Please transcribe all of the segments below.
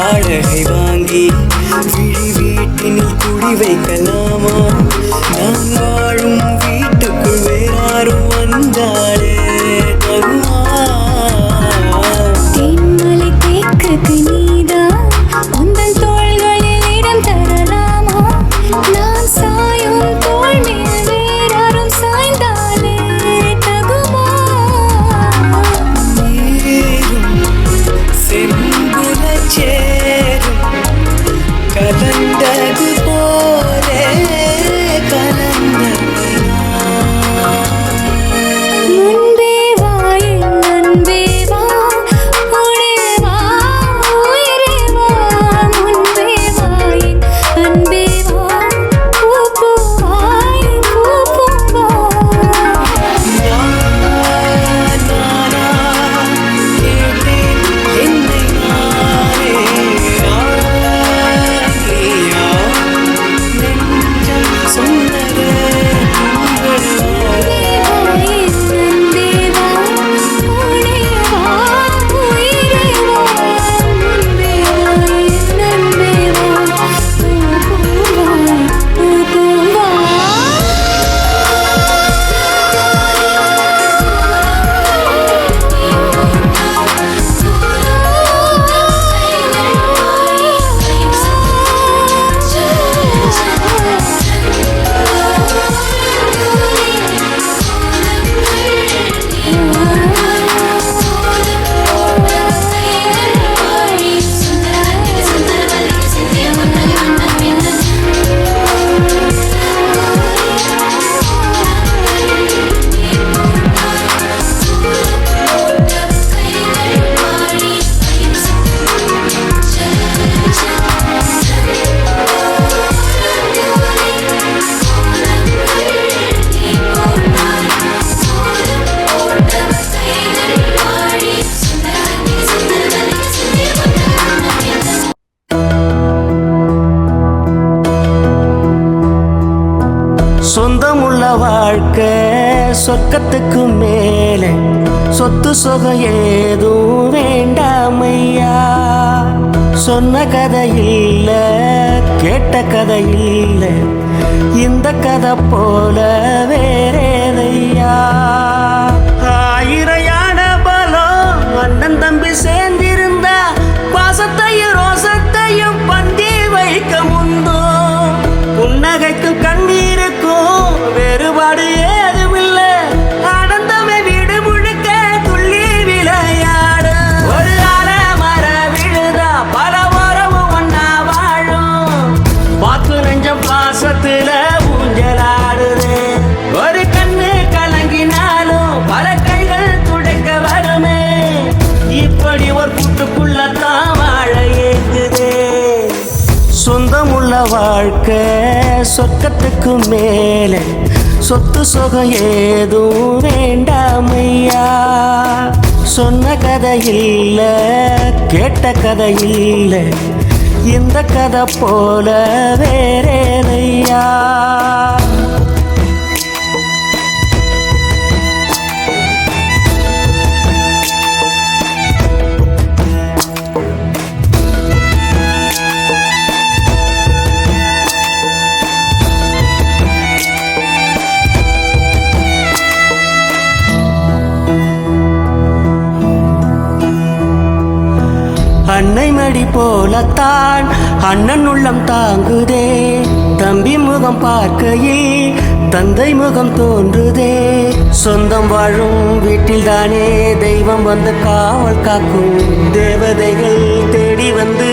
வாடகை வாங்கி விழி வீட்டினில் குடி வைக்கலாமா? நான் வாழும் வீட்டுக்குள் வேறாரும் வந்தாலே தகுமா? தென்மலை தேக்குக்கு நீதான் உந்தன் தோள்களில் இடம் தரலாமா? நான் சாயும் தோள் மேல் வேறாரும் சாய்ந்தாலே தகுமா? நீரும் செம்புலச் சேரும் கலந்தது போலே முன்பே வா என் அன்பே வா, உடே வா உயிரே வா. முன்பே வா என் அன்பே வா, பூ பூவாய் பூ பூவா. சொந்தமுள்ள வாழ்க்கை சொர்க்கத்துக்கு மேலே, சொத்து சொகம் ஏதும் வேண்டாமையா. சொன்ன கதை இல்ல, கேட்ட கதை இல்ல, இந்த கதை போல வேறேதையா. ஆயிரையான பலம் அண்ணன் தம்பி சேர்ந்திருந்தா பாசத்தையும் ரோசத்தையும் பந்தி வைக்க முந்தோ. புன்னகைக்கும் கண்ணீருக்கும் வேறுபாடு ஏதுமில்ல, ஆனந்தமே வீடு முழுக்க துள்ளி விளையாடு. ஒரு அலமர விழுதா பல உறவும் ஒன்னா வாழும், பாத்து நெஞ்சம் பாசத்துல ஊஞ்சலாடுது. ஒரு கண்ணு கலங்கினாலும் பல கைகள் துடைக்க வருமே, இப்படி ஒரு கூட்டுக்குள்ளத்தான் வாழ ஏங்குதே. சொந்தமுள்ள வாழ்க்கை சொர்க்கத்துக்கு மேலே, சொத்து சொகம் ஏதும் வேண்டாமையா. சொன்ன கதை இல்ல, கேட்ட கதை இல்ல, இந்த கதை போல வேறேதையா. அன்னை மடி போலத்தான் அண்ணன் உள்ளம் தாங்குதே, தம்பி முகம் பார்க்கையில் தந்தை முகம் தோன்றுதே. சொந்தம் வாழும் வீட்டில் தானே தெய்வம் வந்து காவல் காக்கும், தேவதைகள் தேடி வந்து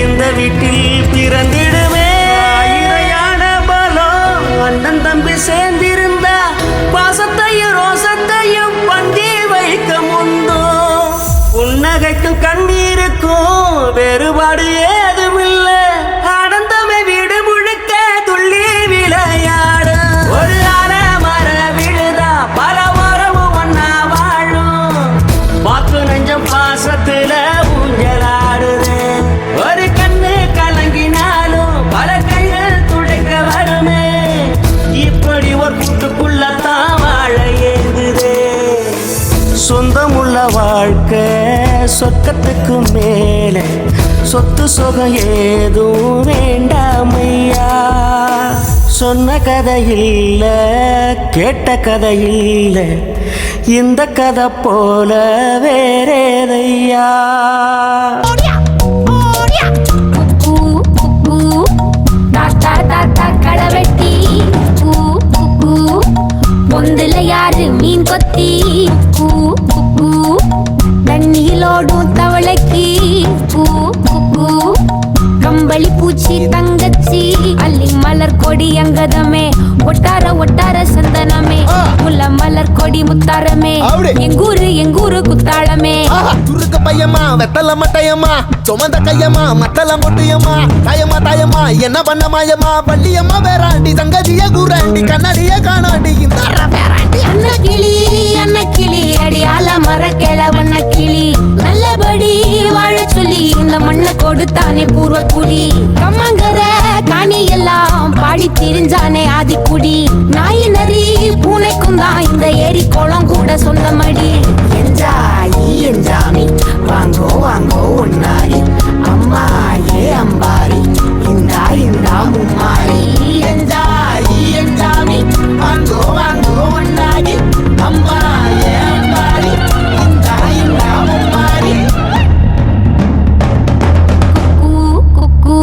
இந்த வீட்டில் பிறந்திடுமே. ஆயிரையான பலம் அண்ணன் தம்பி சேர்ந்திருந்தா பாசத்தையும் ரோசத்தையும் பந்தி வைக்க முந்தோ. புன்னகைக்கும் கண்ணீருக்கும் வேறுபாடு ஏதுமில்ல, ஆனந்தமே வீடு முழுக்க துள்ளி விளையாடு. ஒரு அலமர விழுதா பல உறவும் ஒன்னா வாழும், பாத்து நெஞ்சம் பாசத்துல ஊஞ்சலாடுது. ஒரு கண்ணு கலங்கினாலும் பல கைகள் துடைக்க வருமே, இப்படி ஒரு கூட்டுக்குள்ளத்தான் வாழ ஏங்குதே. சொந்தமுள்ள வாழ்க்கை சொர்க்கத்துக்கு மேலே, சொத்து சுகம் ஏதும் வேண்டாமையா. சொன்ன கதை இல்ல, கேட்ட கதை இல்ல, இந்த கதை போல வேறேதையா. குக்கு குக்கு தாத்தா தாத்தா களவெட்டி குக்கு பொந்துல யாரு மீன் கொத்தி குக்கு தண்ணியிலோடும் தவளைக்கு குக்கு கம்பளி பூச்சி தங்கச்சி அள்ளி மலர் கொடி அங்கதமே ஒட்டார ஒட்டார சந்தனமே முல்ல மலர் கொடி முத்தாரமே எங்கூரு குத்தாளமே. துருக்க பையமா வெத்தல மட்டையம்மா சுமந்த கையம்மா மத்தல மொட்டையம்மா தாயம்மா தாயம்மா என்ன பண்ண மாயம்மா பள்ளியம்மா வேறாண்டி சங்கதிய கூறாண்டி கண்ணடிய காணாண்டி இந்த அன்ன கிளி அடியால மர கிழவண்ண கிளி நல்லபடி வாழ சொல்லி இந்த மண்ணை கொடுத்தானே பூர்வ குடி கம்மங்கர காணி எல்லாம் பாடி திரிஞ்சானே ஆதிக்குடி நாய் நரி பூனைக்கும் தான் இந்த ஏரி குளம் கூட சொந்தமடி. என்ஜாமி வாங்கோ வாங்கோ ஒன்னாரி அம்மா ஏ அம்பாரி இந்தா இந்தா மும்மாரி. என்ஜாமி வாங்கோ வாங்கோ ஒன்னாரி அம்மா ஏ அம்பாரி இந்தா இந்தா மும்மாரி. குக்கு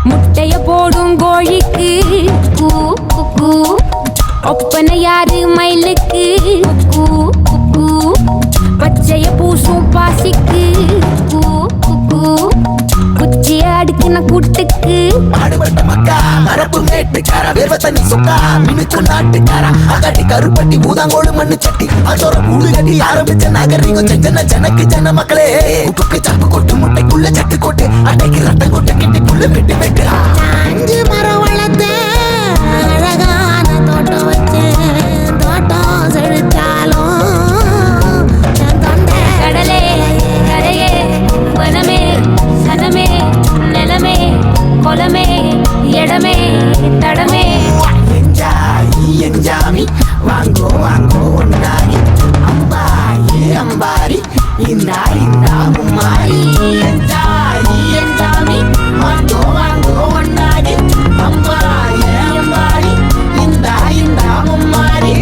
முட்டைய போடும் கோழிக்கு குக்கு ஒப்பனை யாரு மயிலுக்கு குக்கு பச்சைய பூசும் பாசிக்கு குக்கு குச்சிய அடுக்கின கூட்டுக்கு பாடுபட்ட மக்கா மரப்பு மேட்டுக்கார வேர்வ தண்ணி சொக்கா மினுக்கு நாட்டுக்கார அகட்டி கருப்பட்டி பூதாங்கோடு மண்ணு சட்டி அதோட கூடு கட்டி ஆரம்பிச்ச நகரிகம் செஞ்சன ஜனக்கு ஜன மக்களே உப்புக்கு சாப்பு கொட்டு முட்டைக்குள்ள சட்டு கொட்டு அட்டைக்கு ரத்தம் கொட்டு கிட்டி புல்லு வெட்டு வெட்டு. அஞ்சு மரம் வளர்த்து அழகான தோட்டம் வச்சேன் தோட்டம் செழிச்சாலும் கடலே கரையே வனமே சனமே நிலமே கொலமே இடமே தடமே. என்ஜாமி வாங்கோ வாங்கோ ஒன்னாரி அம்பா ஏ அம்பாரி இந்தா இந்தா மும்மாரி. என்ஜாமி வாங்கோ வாங்கோ ஒன்னாரி அம்பா ஏ அம்பாரி இந்தா இந்தா மும்மாரி.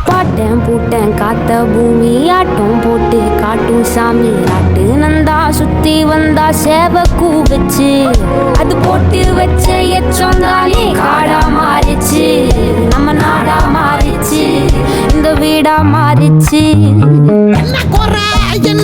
பாட்டன் பூட்டன் காத்த பூமி ஆட்டம் போட்டு காட்டும் சாமி ஆட்டு நந்தா சுத்தி வந்தா சேவ கூ வச்சு அது போட்டு வச்ச எச்சந்தாலே காடா மாறிச்சு நம்ம நாடா மாறிச்சு இந்த வீடா மாறிச்சு. என்ன குறை என்